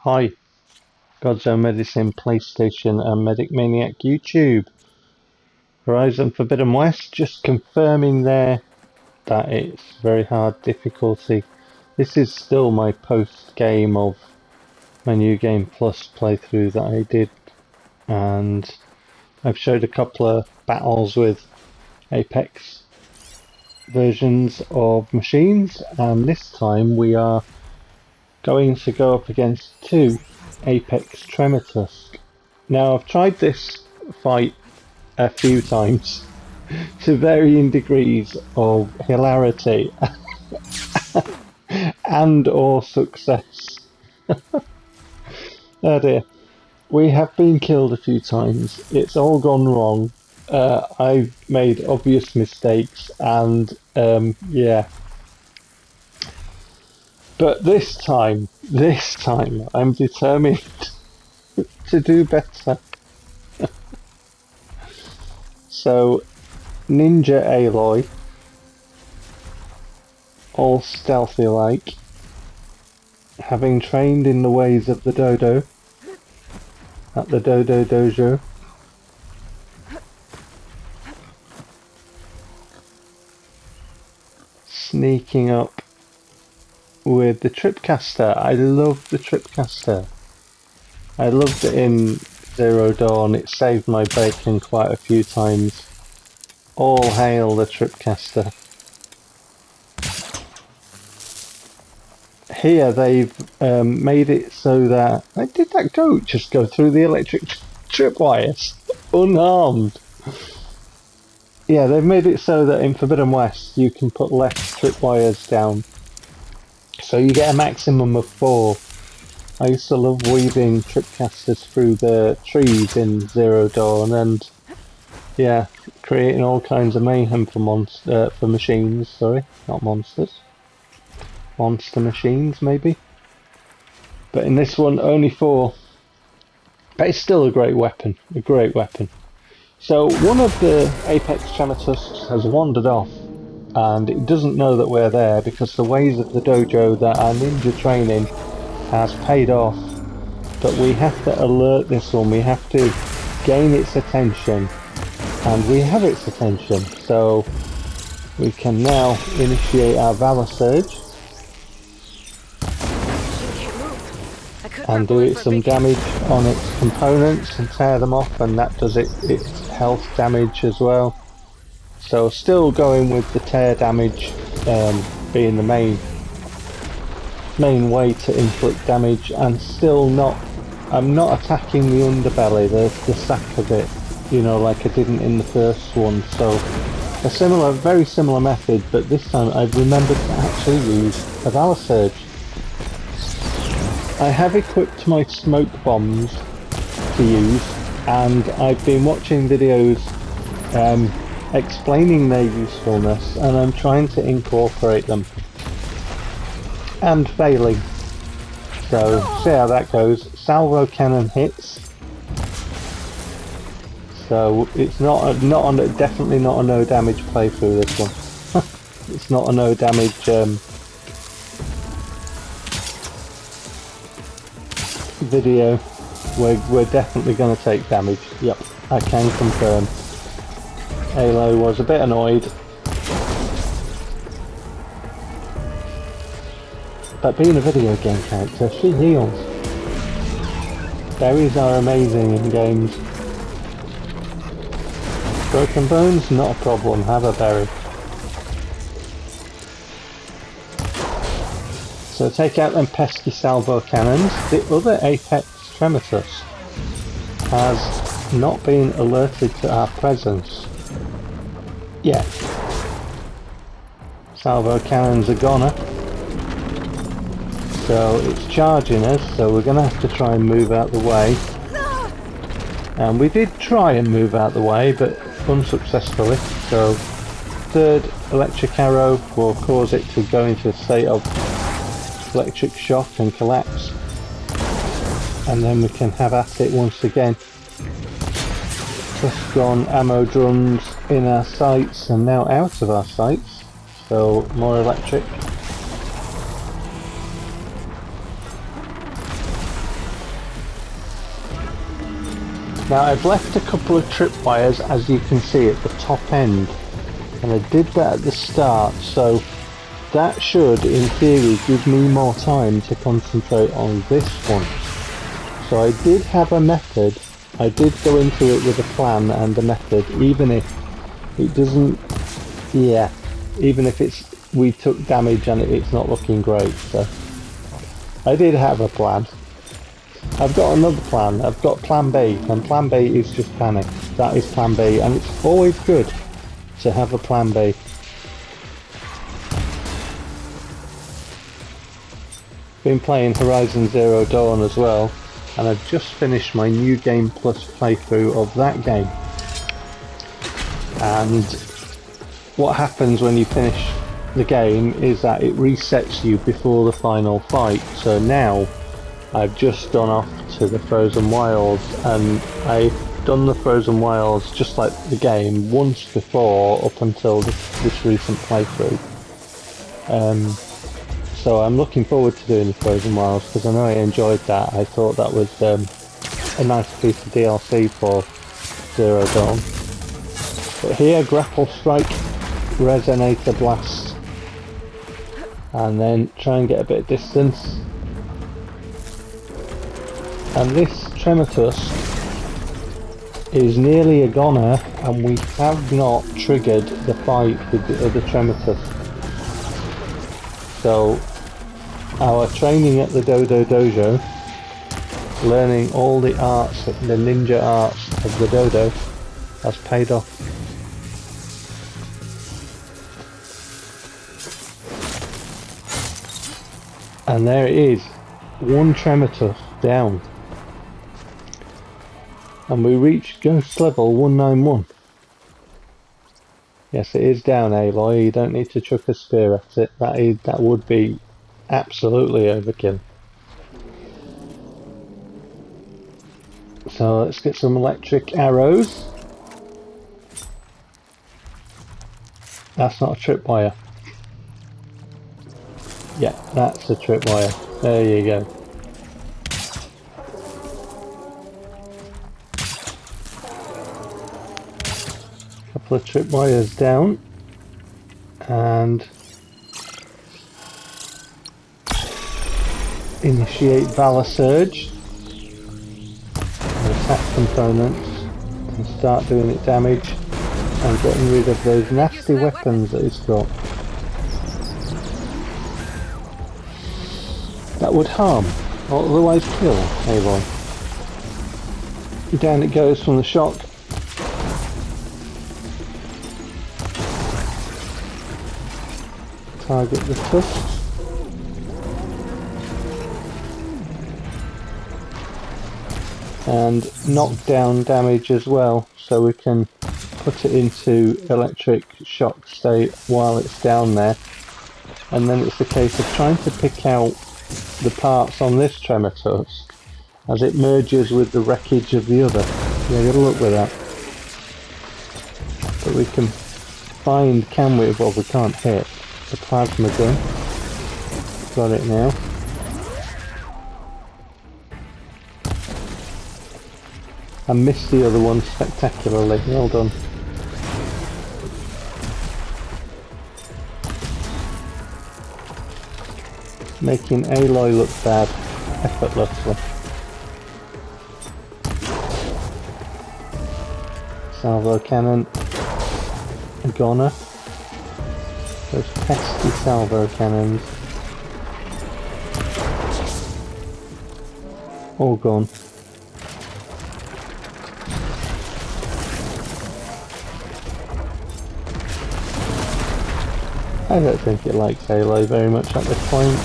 Hi, Godzo Medicine, PlayStation and Medic Maniac YouTube. Horizon Forbidden West, just confirming there that it's very hard difficulty. This is still my post-game of my New Game Plus playthrough that I did, and I've showed a couple of battles with Apex versions of machines, and this time we are going to go up against two Apex Tremortusks. Now I've tried this fight a few times to varying degrees of hilarity and or success. Oh dear. We have been killed a few times. It's all gone wrong. I've made obvious mistakes and yeah. But this time I'm determined to do better. So, Ninja Aloy, all stealthy like, having trained in the ways of the dodo, at the Dodo Dojo. Sneaking up with the Tripcaster. I love the Tripcaster. I loved it in Zero Dawn. It saved my bacon quite a few times. All hail the Tripcaster. Here they've made it so that... Did that goat just go through the electric tripwires? Unharmed. Yeah, they've made it so that in Forbidden West you can put less tripwires down. So you get a maximum of 4. I used to love weaving tripcasters through the trees in Zero Dawn and yeah, creating all kinds of mayhem for machines, sorry, not monsters. Monster machines, maybe. But in this one, only 4. But it's still a great weapon. A great weapon. So, one of the Apex Tremortusks has wandered off. And it doesn't know that we're there because the ways of the dojo that our ninja training has paid off. But we have to alert this one. We have to gain its attention. And we have its attention. So, we can now initiate our Valor Surge. And do it some damage on its components and tear them off, and that does its health damage as well. So still going with the tear damage being the main way to inflict damage, and still I'm not attacking the underbelly, the sack of it, you know, like I didn't in the first one. So a very similar method, but this time I've remembered to actually use a Valor Surge. I have equipped my smoke bombs to use, and I've been watching videos explaining their usefulness, and I'm trying to incorporate them. And failing. So, see how that goes. Salvo cannon hits. So, it's definitely not a no damage playthrough, this one. It's not a no damage video. We're definitely going to take damage. Yep, I can confirm. Aloy was a bit annoyed, but being a video game character, she heals. Berries are amazing in games. Broken bones, not a problem, have a berry. So take out them pesky salvo cannons. The other Apex Tremortusk has not been alerted to our presence yet. Salvo cannons are goner. So it's charging us, so we're going to have to try and move out the way. And we did try and move out the way, but unsuccessfully. So third electric arrow will cause it to go into a state of electric shock and collapse, and then we can have at it once again. Just gone ammo drums in our sights and now out of our sights, so more electric. Now I've left a couple of tripwires, as you can see, at the top end, and I did that at the start, so that should in theory give me more time to concentrate on this one. So I did have a method, I did go into it with a plan and a method, even if it doesn't, yeah, even if we took damage and it's not looking great, so I did have a plan. I've got another plan. I've got plan B, and plan B is just panic. That is plan B, and it's always good to have a plan B. Been playing Horizon Zero Dawn as well, and I've just finished my New Game Plus playthrough of that game. And what happens when you finish the game is that it resets you before the final fight. So now I've just gone off to the Frozen Wilds, and I've done the Frozen Wilds just like the game once before up until this recent playthrough. So I'm looking forward to doing the Frozen Wilds because I know I enjoyed that. I thought that was a nice piece of DLC for Zero Dawn. But here, Grapple Strike, Resonator Blast, and then try and get a bit of distance. And this Tremortusk is nearly a goner, and we have not triggered the fight with the other Tremortusk. So our training at the Dodo Dojo, learning all the arts, the ninja arts of the Dodo, has paid off. And there it is, one Tremortusk down. And we reached Ghost level 191. Yes, it is down, Aloy. You don't need to chuck a spear at it. That would be absolutely overkill. So let's get some electric arrows. That's not a tripwire. Yeah, that's a tripwire. There you go. Couple of tripwires down, and initiate Valor Surge and attack components and start doing it damage and getting rid of those nasty weapons that it's got. That would harm, or otherwise kill, Aloy. Down it goes from the shock. Target the tusks. And knockdown damage as well, so we can put it into electric shock state while it's down there. And then it's a case of trying to pick out the parts on this Tremortusk as it merges with the wreckage of the other. Yeah, get a look with that. But we can find, can we? Well, we can't hit. The plasma gun. Got it now. I missed the other one spectacularly. Well done. Making Aloy look bad effortlessly. Salvo cannon. A goner. Those pesky salvo cannons. All gone. I don't think it likes Aloy very much at this point.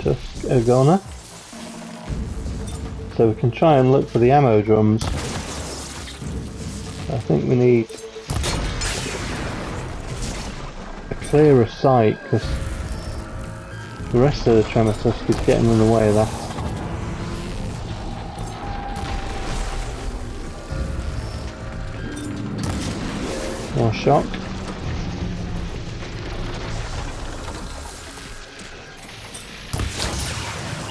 Just a goner. So we can try and look for the ammo drums. I think we need a clearer sight because the rest of the Tremortusk is getting in the way of that. More shock.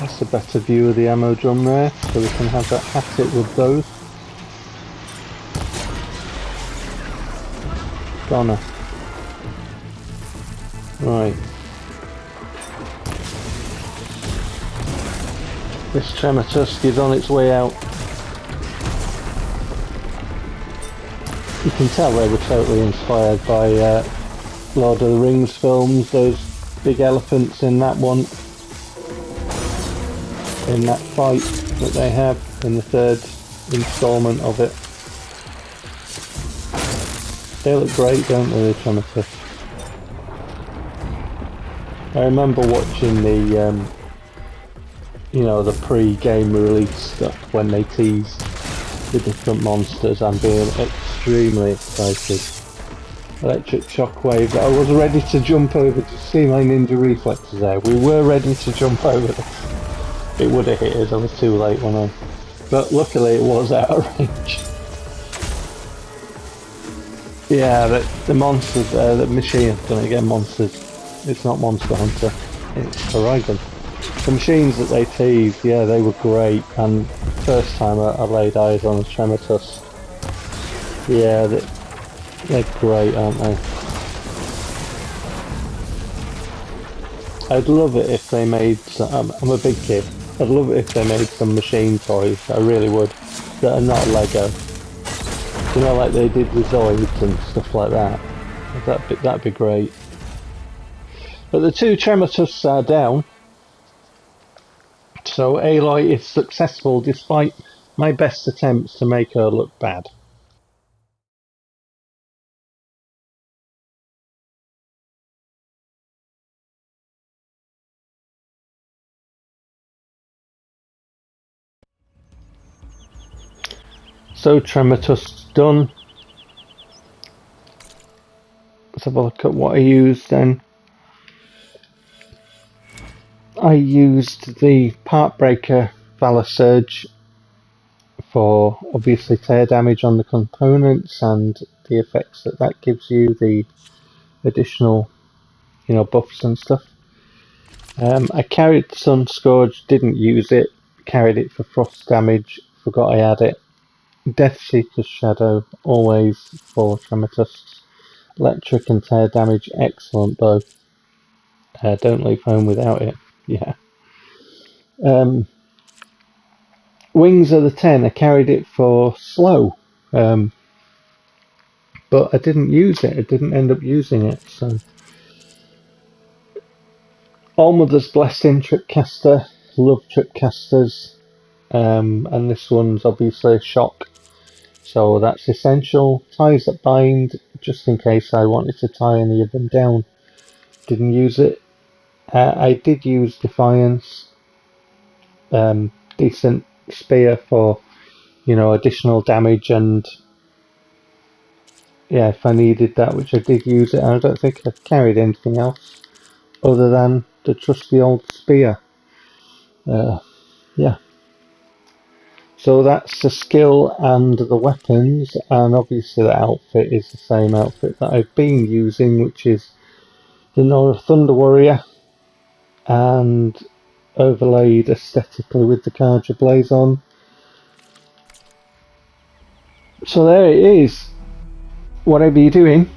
That's a better view of the ammo drum there, so we can have that at it with those. Donna. Right. This Tremortusk is on its way out. You can tell they were totally inspired by Lord of the Rings films, those big elephants in that one. In that fight that they have in the third instalment of it. They look great, don't they, the Tremortusks? I remember watching the, you know, the pre-game release stuff when they teased the different monsters and being extremely excited. Electric shockwave. I was ready to jump over to see my ninja reflexes there. We were ready to jump over this. It would have hit us, I was too late when I... But luckily it was out of range. Yeah, the monsters, the machine, done it again, monsters. It's not Monster Hunter, it's Horizon. The machines that they teased, yeah, they were great, and first time I laid eyes on the Tremortusk. Yeah, they're great, aren't they? I'd love it if they made some, I'm a big kid, I'd love it if they made some machine toys, I really would, that are not Lego. You know, like they did with Zoids and stuff like that. That'd be great. But the two Tremortusks are down. So Aloy is successful despite my best attempts to make her look bad. So Tremortusk's done. Let's have a look at what I used then. I used the Part Breaker Valor Surge for obviously tear damage on the components and the effects that gives you, the additional, you know, buffs and stuff. I carried the Sun Scourge, didn't use it, carried it for frost damage, forgot I had it. Death Seeker's Shadow, always for Tremortusks. Electric and tear damage, excellent both. Don't leave home without it, yeah. Wings of the 10, I carried it for slow, but I didn't use it, I didn't end up using it, so. Allmother's Blessing Tripcaster, love Tripcasters, and this one's obviously a shock, so that's essential. Ties that bind, just in case I wanted to tie any of them down. Didn't use it. I did use Defiance, decent spear for, you know, additional damage, and yeah, if I needed that, which I did use it, I don't think I carried anything else other than the trusty old spear. Yeah. So that's the skill and the weapons, and obviously the outfit is the same outfit that I've been using, which is the Nora Thunder Warrior, and overlaid aesthetically with the Carja Blaze on. So there it is. Whatever you're doing,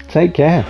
take care.